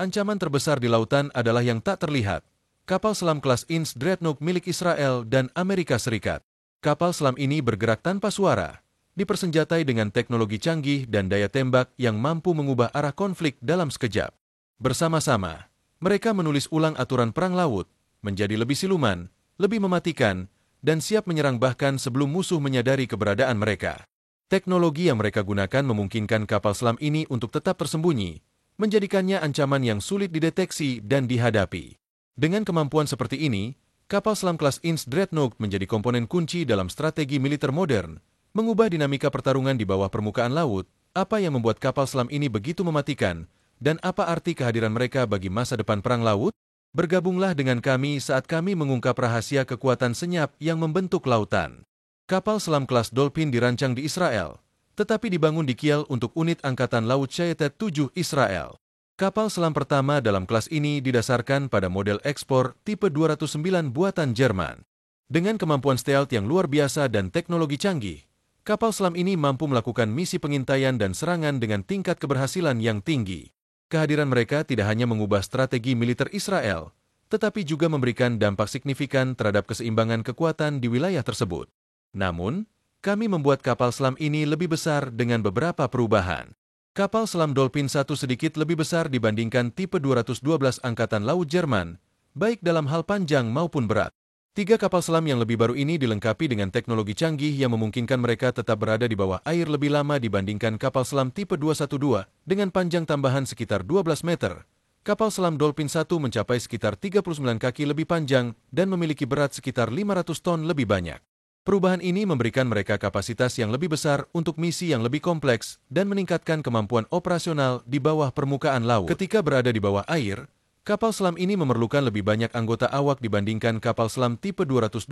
Ancaman terbesar di lautan adalah yang tak terlihat. Kapal selam kelas Inch Dreadnought milik Israel dan Amerika Serikat. Kapal selam ini bergerak tanpa suara, dipersenjatai dengan teknologi canggih dan daya tembak yang mampu mengubah arah konflik dalam sekejap. Bersama-sama, mereka menulis ulang aturan perang laut, menjadi lebih siluman, lebih mematikan, dan siap menyerang bahkan sebelum musuh menyadari keberadaan mereka. Teknologi yang mereka gunakan memungkinkan kapal selam ini untuk tetap tersembunyi, menjadikannya ancaman yang sulit dideteksi dan dihadapi. Dengan kemampuan seperti ini, kapal selam kelas Inch Dreadnought menjadi komponen kunci dalam strategi militer modern, mengubah dinamika pertarungan di bawah permukaan laut. Apa yang membuat kapal selam ini begitu mematikan, dan apa arti kehadiran mereka bagi masa depan perang laut? Bergabunglah dengan kami saat kami mengungkap rahasia kekuatan senyap yang membentuk lautan. Kapal selam kelas Dolphin dirancang di Israel, tetapi dibangun di Kiel untuk unit Angkatan Laut Shayetet 7 Israel. Kapal selam pertama dalam kelas ini didasarkan pada model ekspor tipe 209 buatan Jerman. Dengan kemampuan stealth yang luar biasa dan teknologi canggih, kapal selam ini mampu melakukan misi pengintaian dan serangan dengan tingkat keberhasilan yang tinggi. Kehadiran mereka tidak hanya mengubah strategi militer Israel, tetapi juga memberikan dampak signifikan terhadap keseimbangan kekuatan di wilayah tersebut. Namun, kami membuat kapal selam ini lebih besar dengan beberapa perubahan. Kapal selam Dolphin 1 sedikit lebih besar dibandingkan tipe 212 Angkatan Laut Jerman, baik dalam hal panjang maupun berat. 3 kapal selam yang lebih baru ini dilengkapi dengan teknologi canggih yang memungkinkan mereka tetap berada di bawah air lebih lama dibandingkan kapal selam tipe 212 dengan panjang tambahan sekitar 12 meter. Kapal selam Dolphin 1 mencapai sekitar 39 kaki lebih panjang dan memiliki berat sekitar 500 ton lebih banyak. Perubahan ini memberikan mereka kapasitas yang lebih besar untuk misi yang lebih kompleks dan meningkatkan kemampuan operasional di bawah permukaan laut. Ketika berada di bawah air, kapal selam ini memerlukan lebih banyak anggota awak dibandingkan kapal selam tipe 212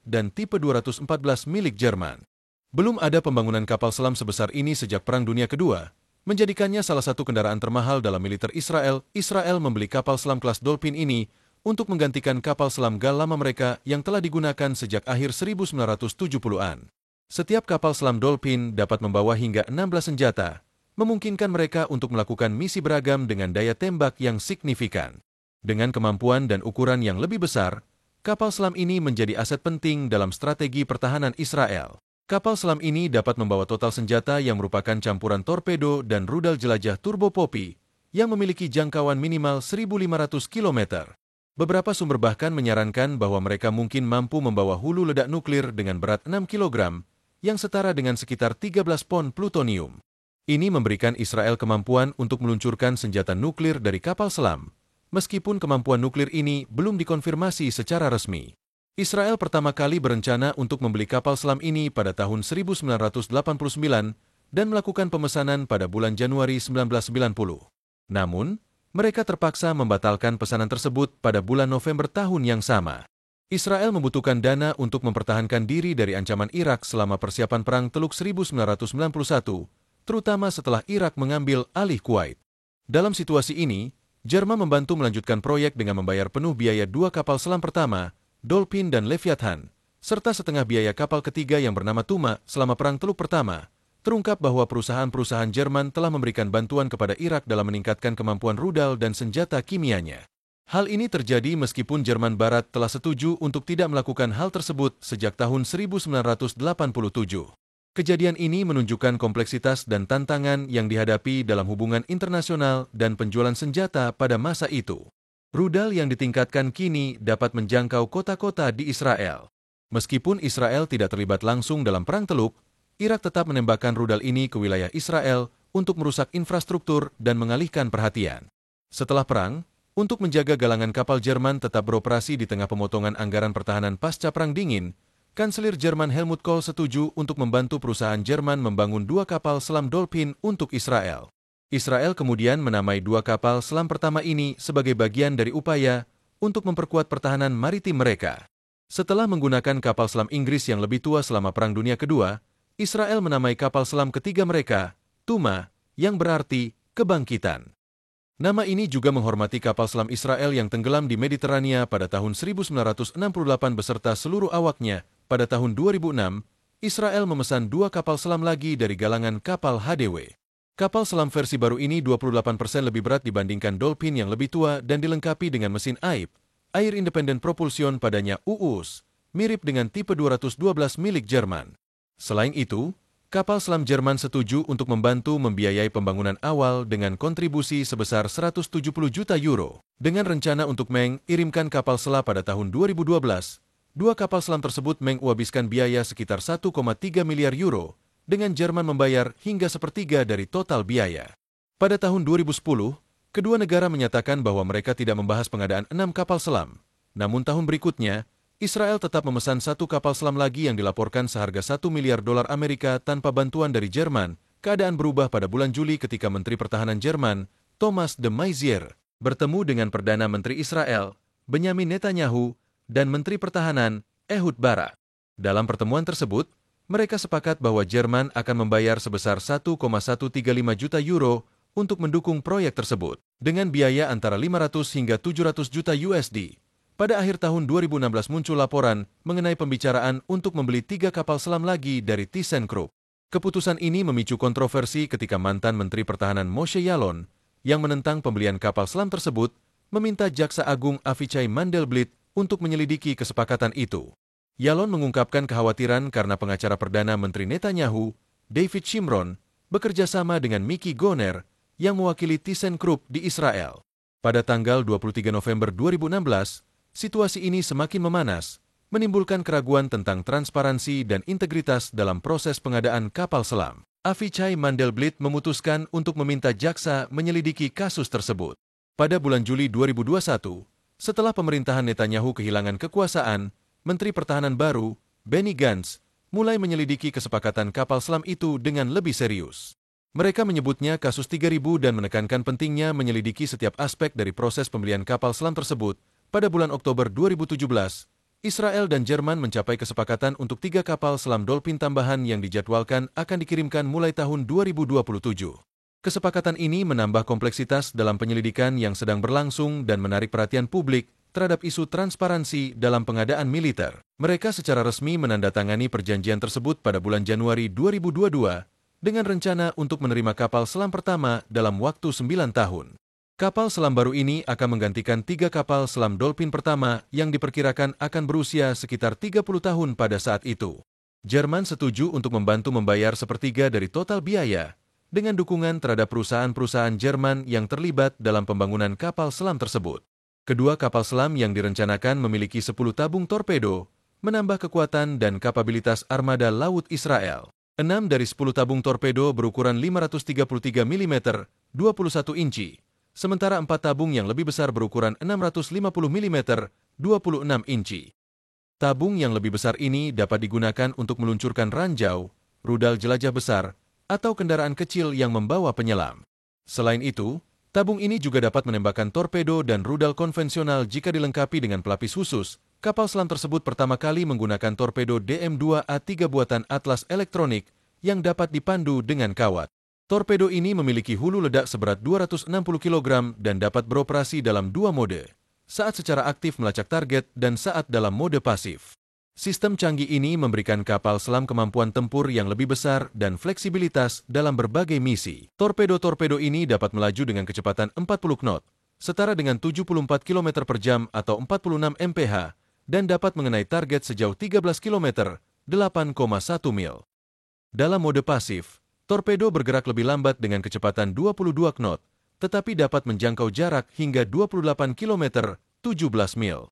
dan tipe 214 milik Jerman. Belum ada pembangunan kapal selam sebesar ini sejak Perang Dunia Kedua, menjadikannya salah satu kendaraan termahal dalam militer Israel. Israel membeli kapal selam kelas Dolphin ini untuk menggantikan kapal selam GAL lama mereka yang telah digunakan sejak akhir 1970-an. Setiap kapal selam Dolphin dapat membawa hingga 16 senjata, memungkinkan mereka untuk melakukan misi beragam dengan daya tembak yang signifikan. Dengan kemampuan dan ukuran yang lebih besar, kapal selam ini menjadi aset penting dalam strategi pertahanan Israel. Kapal selam ini dapat membawa total senjata yang merupakan campuran torpedo dan rudal jelajah turbopopi yang memiliki jangkauan minimal 1.500 km. Beberapa sumber bahkan menyarankan bahwa mereka mungkin mampu membawa hulu ledak nuklir dengan berat 6 kg, yang setara dengan sekitar 13 pon plutonium. Ini memberikan Israel kemampuan untuk meluncurkan senjata nuklir dari kapal selam, meskipun kemampuan nuklir ini belum dikonfirmasi secara resmi. Israel pertama kali berencana untuk membeli kapal selam ini pada tahun 1989 dan melakukan pemesanan pada bulan Januari 1990. Namun, mereka terpaksa membatalkan pesanan tersebut pada bulan November tahun yang sama. Israel membutuhkan dana untuk mempertahankan diri dari ancaman Irak selama persiapan Perang Teluk 1991, terutama setelah Irak mengambil alih Kuwait. Dalam situasi ini, Jerman membantu melanjutkan proyek dengan membayar penuh biaya 2 kapal selam pertama, Dolphin dan Leviathan, serta setengah biaya kapal ketiga yang bernama Tuma selama Perang Teluk pertama. Terungkap bahwa perusahaan-perusahaan Jerman telah memberikan bantuan kepada Irak dalam meningkatkan kemampuan rudal dan senjata kimianya. Hal ini terjadi meskipun Jerman Barat telah setuju untuk tidak melakukan hal tersebut sejak tahun 1987. Kejadian ini menunjukkan kompleksitas dan tantangan yang dihadapi dalam hubungan internasional dan penjualan senjata pada masa itu. Rudal yang ditingkatkan kini dapat menjangkau kota-kota di Israel. Meskipun Israel tidak terlibat langsung dalam Perang Teluk, Irak tetap menembakkan rudal ini ke wilayah Israel untuk merusak infrastruktur dan mengalihkan perhatian. Setelah perang, untuk menjaga galangan kapal Jerman tetap beroperasi di tengah pemotongan anggaran pertahanan pasca Perang Dingin, Kanselir Jerman Helmut Kohl setuju untuk membantu perusahaan Jerman membangun 2 kapal selam Dolphin untuk Israel. Israel kemudian menamai 2 kapal selam pertama ini sebagai bagian dari upaya untuk memperkuat pertahanan maritim mereka. Setelah menggunakan kapal selam Inggris yang lebih tua selama Perang Dunia Kedua, Israel menamai kapal selam ketiga mereka, Tuma, yang berarti kebangkitan. Nama ini juga menghormati kapal selam Israel yang tenggelam di Mediterania pada tahun 1968 beserta seluruh awaknya. Pada tahun 2006, Israel memesan 2 kapal selam lagi dari galangan kapal HDW. Kapal selam versi baru ini 28% lebih berat dibandingkan Dolphin yang lebih tua dan dilengkapi dengan mesin AIP, Air Independent Propulsion padanya UUS, mirip dengan tipe 212 milik Jerman. Selain itu, kapal selam Jerman setuju untuk membantu membiayai pembangunan awal dengan kontribusi sebesar 170 juta euro. Dengan rencana untuk mengirimkan kapal selam pada tahun 2012, dua kapal selam tersebut menghabiskan biaya sekitar 1,3 miliar euro, dengan Jerman membayar hingga sepertiga dari total biaya. Pada tahun 2010, kedua negara menyatakan bahwa mereka tidak membahas pengadaan 6 kapal selam. Namun tahun berikutnya, Israel tetap memesan 1 kapal selam lagi yang dilaporkan seharga $1 miliar Amerika tanpa bantuan dari Jerman. Keadaan berubah pada bulan Juli ketika Menteri Pertahanan Jerman, Thomas de Maizière, bertemu dengan Perdana Menteri Israel, Benyamin Netanyahu, dan Menteri Pertahanan, Ehud Barak. Dalam pertemuan tersebut, mereka sepakat bahwa Jerman akan membayar sebesar 1,135 juta euro untuk mendukung proyek tersebut, dengan biaya antara 500 hingga 700 juta USD. Pada akhir tahun 2016 muncul laporan mengenai pembicaraan untuk membeli 3 kapal selam lagi dari ThyssenKrupp. Keputusan ini memicu kontroversi ketika mantan Menteri Pertahanan Moshe Yaalon, yang menentang pembelian kapal selam tersebut, meminta Jaksa Agung Avichai Mandelblit untuk menyelidiki kesepakatan itu. Yaalon mengungkapkan kekhawatiran karena pengacara Perdana Menteri Netanyahu, David Shimron, bekerja sama dengan Mickey Goner yang mewakili ThyssenKrupp di Israel. Pada tanggal 23 November 2016, situasi ini semakin memanas, menimbulkan keraguan tentang transparansi dan integritas dalam proses pengadaan kapal selam. Avichai Mandelblit memutuskan untuk meminta jaksa menyelidiki kasus tersebut. Pada bulan Juli 2021, setelah pemerintahan Netanyahu kehilangan kekuasaan, Menteri Pertahanan baru, Benny Gantz, mulai menyelidiki kesepakatan kapal selam itu dengan lebih serius. Mereka menyebutnya kasus 3000 dan menekankan pentingnya menyelidiki setiap aspek dari proses pembelian kapal selam tersebut. Pada bulan Oktober 2017, Israel dan Jerman mencapai kesepakatan untuk 3 kapal selam Dolphin tambahan yang dijadwalkan akan dikirimkan mulai tahun 2027. Kesepakatan ini menambah kompleksitas dalam penyelidikan yang sedang berlangsung dan menarik perhatian publik terhadap isu transparansi dalam pengadaan militer. Mereka secara resmi menandatangani perjanjian tersebut pada bulan Januari 2022 dengan rencana untuk menerima kapal selam pertama dalam waktu 9 tahun. Kapal selam baru ini akan menggantikan 3 kapal selam Dolphin pertama yang diperkirakan akan berusia sekitar 30 tahun pada saat itu. Jerman setuju untuk membantu membayar sepertiga dari total biaya dengan dukungan terhadap perusahaan-perusahaan Jerman yang terlibat dalam pembangunan kapal selam tersebut. Kedua kapal selam yang direncanakan memiliki 10 tabung torpedo, menambah kekuatan dan kapabilitas armada laut Israel. 6 dari 10 tabung torpedo berukuran 533 mm, 21 inci, sementara 4 tabung yang lebih besar berukuran 650 mm, 26 inci. Tabung yang lebih besar ini dapat digunakan untuk meluncurkan ranjau, rudal jelajah besar, atau kendaraan kecil yang membawa penyelam. Selain itu, tabung ini juga dapat menembakkan torpedo dan rudal konvensional jika dilengkapi dengan pelapis khusus. Kapal selam tersebut pertama kali menggunakan torpedo DM-2A3 buatan Atlas Elektronik yang dapat dipandu dengan kawat. Torpedo ini memiliki hulu ledak seberat 260 kg dan dapat beroperasi dalam 2 mode, saat secara aktif melacak target dan saat dalam mode pasif. Sistem canggih ini memberikan kapal selam kemampuan tempur yang lebih besar dan fleksibilitas dalam berbagai misi. Torpedo-torpedo ini dapat melaju dengan kecepatan 40 knot, setara dengan 74 km per jam atau 46 mph, dan dapat mengenai target sejauh 13 km, 8,1 mil. Dalam mode pasif, torpedo bergerak lebih lambat dengan kecepatan 22 knot, tetapi dapat menjangkau jarak hingga 28 km, 17 mil.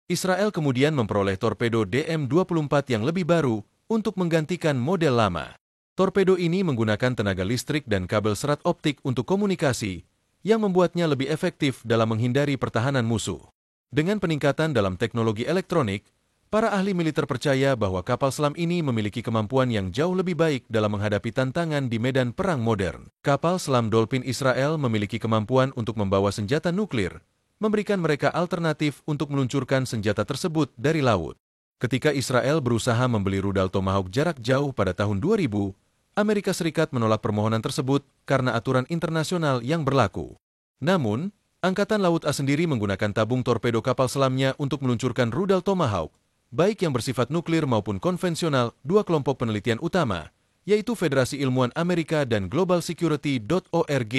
Israel kemudian memperoleh torpedo DM-24 yang lebih baru untuk menggantikan model lama. Torpedo ini menggunakan tenaga listrik dan kabel serat optik untuk komunikasi, yang membuatnya lebih efektif dalam menghindari pertahanan musuh. Dengan peningkatan dalam teknologi elektronik, para ahli militer percaya bahwa kapal selam ini memiliki kemampuan yang jauh lebih baik dalam menghadapi tantangan di medan perang modern. Kapal selam Dolphin Israel memiliki kemampuan untuk membawa senjata nuklir, memberikan mereka alternatif untuk meluncurkan senjata tersebut dari laut. Ketika Israel berusaha membeli rudal Tomahawk jarak jauh pada tahun 2000, Amerika Serikat menolak permohonan tersebut karena aturan internasional yang berlaku. Namun, Angkatan Laut A sendiri menggunakan tabung torpedo kapal selamnya untuk meluncurkan rudal Tomahawk, baik yang bersifat nuklir maupun konvensional. 2 kelompok penelitian utama, yaitu Federasi Ilmuwan Amerika dan globalsecurity.org,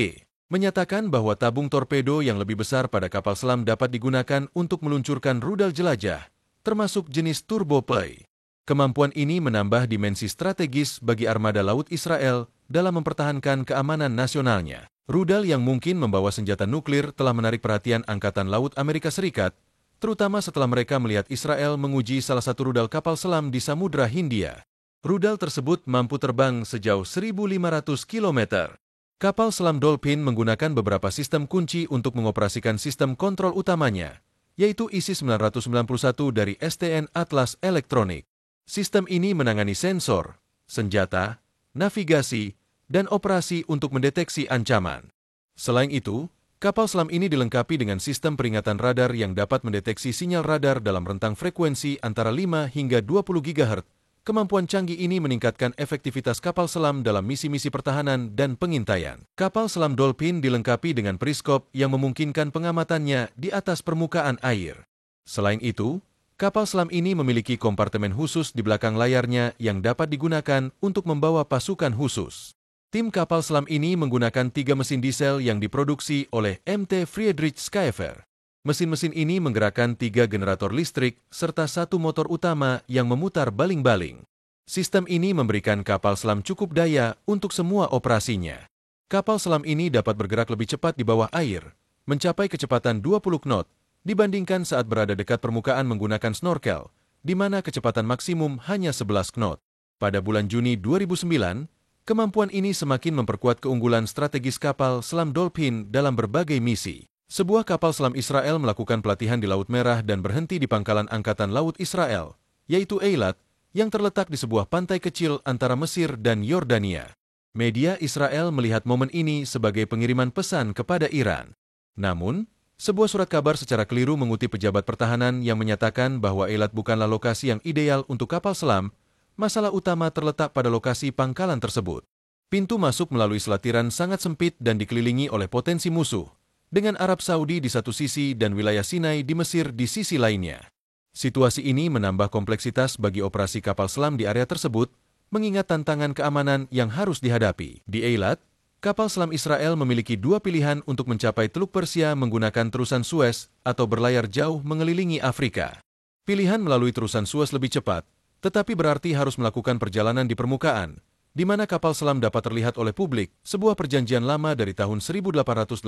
menyatakan bahwa tabung torpedo yang lebih besar pada kapal selam dapat digunakan untuk meluncurkan rudal jelajah, termasuk jenis turboplay. Kemampuan ini menambah dimensi strategis bagi armada laut Israel dalam mempertahankan keamanan nasionalnya. Rudal yang mungkin membawa senjata nuklir telah menarik perhatian Angkatan Laut Amerika Serikat, terutama setelah mereka melihat Israel menguji salah satu rudal kapal selam di Samudra Hindia. Rudal tersebut mampu terbang sejauh 1.500 km. Kapal selam Dolphin menggunakan beberapa sistem kunci untuk mengoperasikan sistem kontrol utamanya, yaitu IC-991 dari STN Atlas Elektronik. Sistem ini menangani sensor, senjata, navigasi, dan operasi untuk mendeteksi ancaman. Selain itu, kapal selam ini dilengkapi dengan sistem peringatan radar yang dapat mendeteksi sinyal radar dalam rentang frekuensi antara 5 hingga 20 GHz. Kemampuan canggih ini meningkatkan efektivitas kapal selam dalam misi-misi pertahanan dan pengintaian. Kapal selam Dolphin dilengkapi dengan periskop yang memungkinkan pengamatannya di atas permukaan air. Selain itu, kapal selam ini memiliki kompartemen khusus di belakang layarnya yang dapat digunakan untuk membawa pasukan khusus. Tim kapal selam ini menggunakan 3 mesin diesel yang diproduksi oleh MT Friedrich Schaeffer. Mesin-mesin ini menggerakkan 3 generator listrik serta 1 motor utama yang memutar baling-baling. Sistem ini memberikan kapal selam cukup daya untuk semua operasinya. Kapal selam ini dapat bergerak lebih cepat di bawah air, mencapai kecepatan 20 knot, dibandingkan saat berada dekat permukaan menggunakan snorkel, di mana kecepatan maksimum hanya 11 knot. Pada bulan Juni 2009, kemampuan ini semakin memperkuat keunggulan strategis kapal selam Dolphin dalam berbagai misi. Sebuah kapal selam Israel melakukan pelatihan di Laut Merah dan berhenti di pangkalan Angkatan Laut Israel, yaitu Eilat, yang terletak di sebuah pantai kecil antara Mesir dan Yordania. Media Israel melihat momen ini sebagai pengiriman pesan kepada Iran. Namun, sebuah surat kabar secara keliru mengutip pejabat pertahanan yang menyatakan bahwa Eilat bukanlah lokasi yang ideal untuk kapal selam. Masalah utama terletak pada lokasi pangkalan tersebut. Pintu masuk melalui selatiran sangat sempit dan dikelilingi oleh potensi musuh, dengan Arab Saudi di satu sisi dan wilayah Sinai di Mesir di sisi lainnya. Situasi ini menambah kompleksitas bagi operasi kapal selam di area tersebut, mengingat tantangan keamanan yang harus dihadapi. Di Eilat, kapal selam Israel memiliki 2 pilihan untuk mencapai Teluk Persia menggunakan terusan Suez atau berlayar jauh mengelilingi Afrika. Pilihan melalui terusan Suez lebih cepat, tetapi berarti harus melakukan perjalanan di permukaan, di mana kapal selam dapat terlihat oleh publik. Sebuah perjanjian lama dari tahun 1888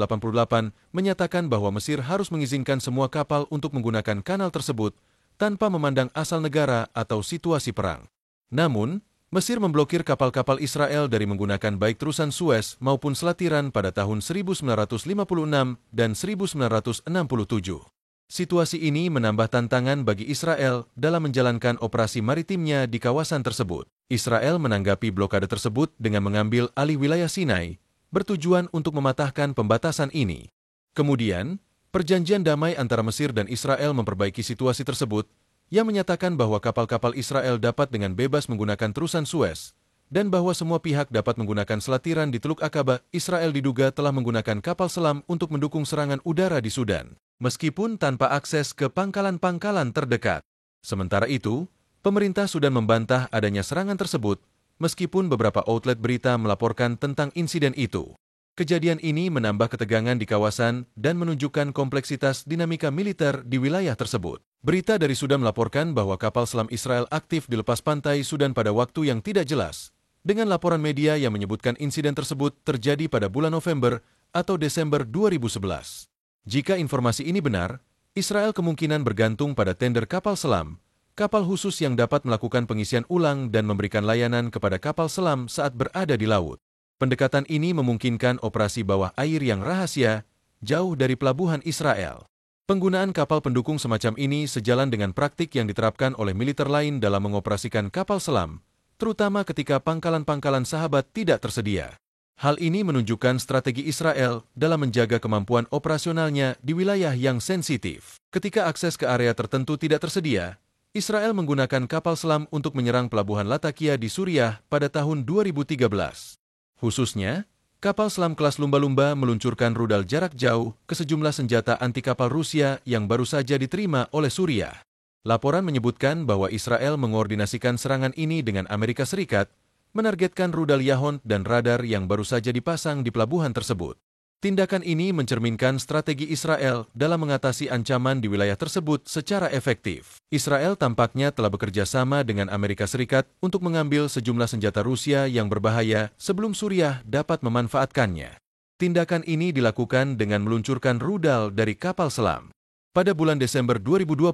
menyatakan bahwa Mesir harus mengizinkan semua kapal untuk menggunakan kanal tersebut tanpa memandang asal negara atau situasi perang. Namun, Mesir memblokir kapal-kapal Israel dari menggunakan baik terusan Suez maupun selatiran pada tahun 1956 dan 1967. Situasi ini menambah tantangan bagi Israel dalam menjalankan operasi maritimnya di kawasan tersebut. Israel menanggapi blokade tersebut dengan mengambil alih wilayah Sinai, bertujuan untuk mematahkan pembatasan ini. Kemudian, perjanjian damai antara Mesir dan Israel memperbaiki situasi tersebut, yang menyatakan bahwa kapal-kapal Israel dapat dengan bebas menggunakan terusan Suez, dan bahwa semua pihak dapat menggunakan selatiran di Teluk Akaba. Israel diduga telah menggunakan kapal selam untuk mendukung serangan udara di Sudan, meskipun tanpa akses ke pangkalan-pangkalan terdekat. Sementara itu, pemerintah Sudan membantah adanya serangan tersebut, meskipun beberapa outlet berita melaporkan tentang insiden itu. Kejadian ini menambah ketegangan di kawasan dan menunjukkan kompleksitas dinamika militer di wilayah tersebut. Berita dari Sudan melaporkan bahwa kapal selam Israel aktif di lepas pantai Sudan pada waktu yang tidak jelas, dengan laporan media yang menyebutkan insiden tersebut terjadi pada bulan November atau Desember 2011. Jika informasi ini benar, Israel kemungkinan bergantung pada tender kapal selam, kapal khusus yang dapat melakukan pengisian ulang dan memberikan layanan kepada kapal selam saat berada di laut. Pendekatan ini memungkinkan operasi bawah air yang rahasia, jauh dari pelabuhan Israel. Penggunaan kapal pendukung semacam ini sejalan dengan praktik yang diterapkan oleh militer lain dalam mengoperasikan kapal selam, terutama ketika pangkalan-pangkalan sahabat tidak tersedia. Hal ini menunjukkan strategi Israel dalam menjaga kemampuan operasionalnya di wilayah yang sensitif. Ketika akses ke area tertentu tidak tersedia, Israel menggunakan kapal selam untuk menyerang pelabuhan Latakia di Suriah pada tahun 2013. Khususnya, kapal selam kelas lumba-lumba meluncurkan rudal jarak jauh ke sejumlah senjata anti kapal Rusia yang baru saja diterima oleh Suriah. Laporan menyebutkan bahwa Israel mengordinasikan serangan ini dengan Amerika Serikat, menargetkan rudal Yahond dan radar yang baru saja dipasang di pelabuhan tersebut. Tindakan ini mencerminkan strategi Israel dalam mengatasi ancaman di wilayah tersebut secara efektif. Israel tampaknya telah bekerja sama dengan Amerika Serikat untuk mengambil sejumlah senjata Rusia yang berbahaya sebelum Suriah dapat memanfaatkannya. Tindakan ini dilakukan dengan meluncurkan rudal dari kapal selam. Pada bulan Desember 2020,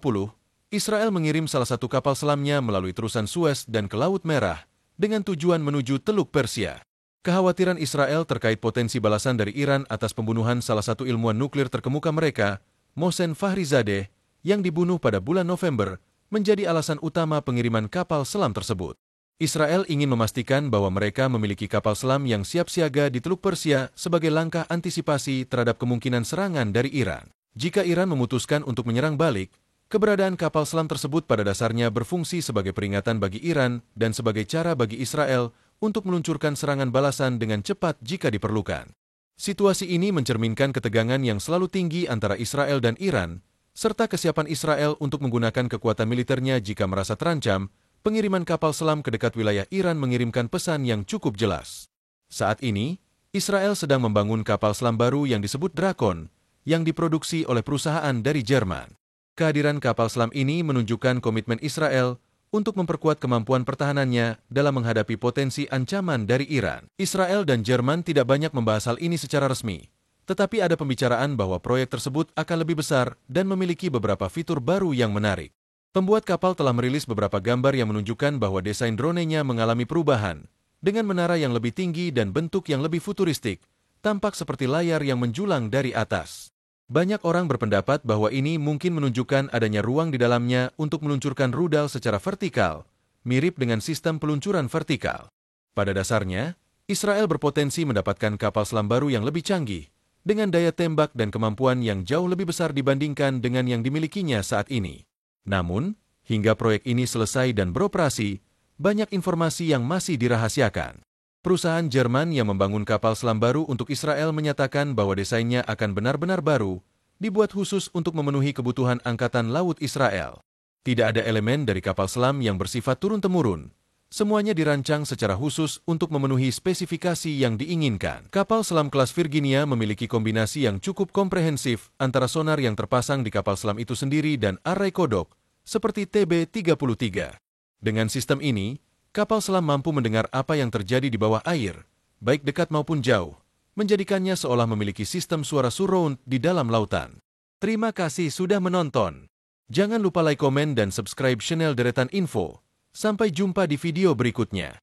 Israel mengirim salah satu kapal selamnya melalui terusan Suez dan ke Laut Merah dengan tujuan menuju Teluk Persia. Kekhawatiran Israel terkait potensi balasan dari Iran atas pembunuhan salah satu ilmuwan nuklir terkemuka mereka, Mohsen Fakhrizadeh, yang dibunuh pada bulan November, menjadi alasan utama pengiriman kapal selam tersebut. Israel ingin memastikan bahwa mereka memiliki kapal selam yang siap siaga di Teluk Persia sebagai langkah antisipasi terhadap kemungkinan serangan dari Iran. Jika Iran memutuskan untuk menyerang balik, keberadaan kapal selam tersebut pada dasarnya berfungsi sebagai peringatan bagi Iran dan sebagai cara bagi Israel untuk meluncurkan serangan balasan dengan cepat jika diperlukan. Situasi ini mencerminkan ketegangan yang selalu tinggi antara Israel dan Iran, serta kesiapan Israel untuk menggunakan kekuatan militernya jika merasa terancam. Pengiriman kapal selam ke dekat wilayah Iran mengirimkan pesan yang cukup jelas. Saat ini, Israel sedang membangun kapal selam baru yang disebut Drakon, yang diproduksi oleh perusahaan dari Jerman. Kehadiran kapal selam ini menunjukkan komitmen Israel untuk memperkuat kemampuan pertahanannya dalam menghadapi potensi ancaman dari Iran. Israel dan Jerman tidak banyak membahas hal ini secara resmi, tetapi ada pembicaraan bahwa proyek tersebut akan lebih besar dan memiliki beberapa fitur baru yang menarik. Pembuat kapal telah merilis beberapa gambar yang menunjukkan bahwa desain dronenya mengalami perubahan, dengan menara yang lebih tinggi dan bentuk yang lebih futuristik, tampak seperti layar yang menjulang dari atas. Banyak orang berpendapat bahwa ini mungkin menunjukkan adanya ruang di dalamnya untuk meluncurkan rudal secara vertikal, mirip dengan sistem peluncuran vertikal. Pada dasarnya, Israel berpotensi mendapatkan kapal selam baru yang lebih canggih, dengan daya tembak dan kemampuan yang jauh lebih besar dibandingkan dengan yang dimilikinya saat ini. Namun, hingga proyek ini selesai dan beroperasi, banyak informasi yang masih dirahasiakan. Perusahaan Jerman yang membangun kapal selam baru untuk Israel menyatakan bahwa desainnya akan benar-benar baru, dibuat khusus untuk memenuhi kebutuhan Angkatan Laut Israel. Tidak ada elemen dari kapal selam yang bersifat turun-temurun. Semuanya dirancang secara khusus untuk memenuhi spesifikasi yang diinginkan. Kapal selam kelas Virginia memiliki kombinasi yang cukup komprehensif antara sonar yang terpasang di kapal selam itu sendiri dan array kodok, seperti TB-33. Dengan sistem ini, kapal selam mampu mendengar apa yang terjadi di bawah air, baik dekat maupun jauh, menjadikannya seolah memiliki sistem suara surround di dalam lautan. Terima kasih sudah menonton. Jangan lupa like, komen, dan subscribe channel Deretan Info. Sampai jumpa di video berikutnya.